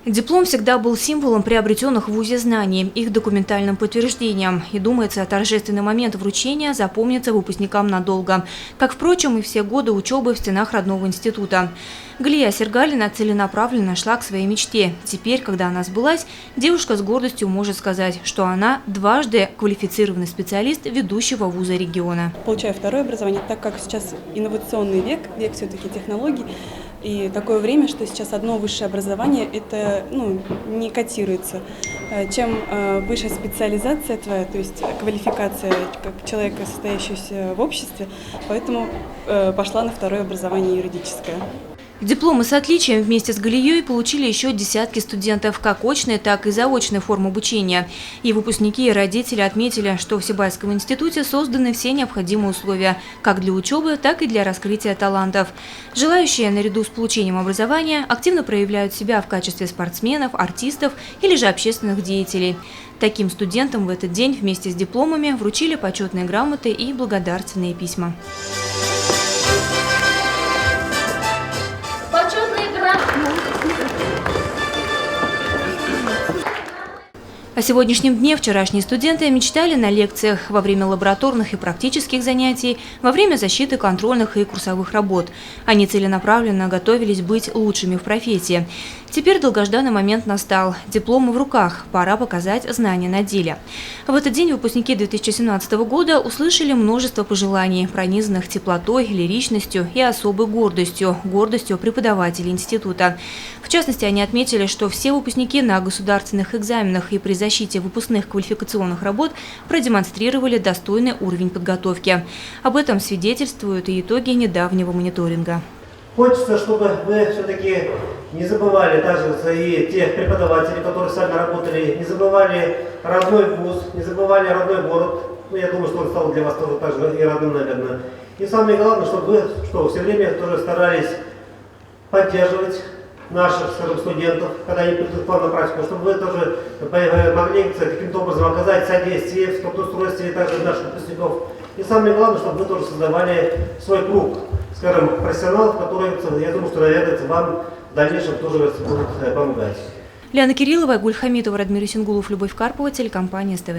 Диплом всегда был символом приобретенных в ВУЗе знаний, их документальным подтверждением. И, думается, торжественный момент вручения запомнится выпускникам надолго. Как, впрочем, и все годы учебы в стенах родного института. Галия Сергалина целенаправленно шла к своей мечте. Теперь, когда она сбылась, девушка с гордостью может сказать, что она дважды квалифицированный специалист ведущего вуза региона. Получаю второе образование, так как сейчас инновационный век все-таки технологий. И такое время, что сейчас одно высшее образование, это не котируется. Чем выше специализация твоя, то есть квалификация как человека, состоящегося в обществе, поэтому пошла на второе образование юридическое. Дипломы с отличием вместе с Галией получили еще десятки студентов, как очной, так и заочной форм обучения. И выпускники, и родители отметили, что в Сибальском институте созданы все необходимые условия как для учебы, так и для раскрытия талантов. Желающие наряду с получением образования активно проявляют себя в качестве спортсменов, артистов или же общественных деятелей. Таким студентам в этот день вместе с дипломами вручили почетные грамоты и благодарственные письма. О сегодняшнем дне вчерашние студенты мечтали на лекциях, во время лабораторных и практических занятий, во время защиты контрольных и курсовых работ. Они целенаправленно готовились быть лучшими в профессии. Теперь долгожданный момент настал. Дипломы в руках. Пора показать знания на деле. В этот день выпускники 2017 года услышали множество пожеланий, пронизанных теплотой, лиричностью и особой гордостью преподавателей института. В частности, они отметили, что все выпускники на государственных экзаменах и при защите выпускных квалификационных работ продемонстрировали достойный уровень подготовки. Об этом свидетельствуют и итоги недавнего мониторинга. Хочется, чтобы вы все-таки не забывали также и тех преподавателей, которые с вами работали, не забывали родной вуз, не забывали родной город. Я думаю, что он стал для вас тоже так же и родным, наверное. И самое главное, чтобы вы все время тоже старались поддерживать наших, скажем, студентов, когда они придут к вам на практику, чтобы вы тоже могли каким-то образом оказать содействие в трудоустройстве также наших выпускников. И самое главное, чтобы вы тоже создавали свой круг, скажем, профессионалов, которые, я думаю, что, наверное, вам в дальнейшем тоже будут помогать. Лиана Кириллова, Гуль Хамитова, Радмир Исенгулов, Любовь Карпова, телекомпания СТВ.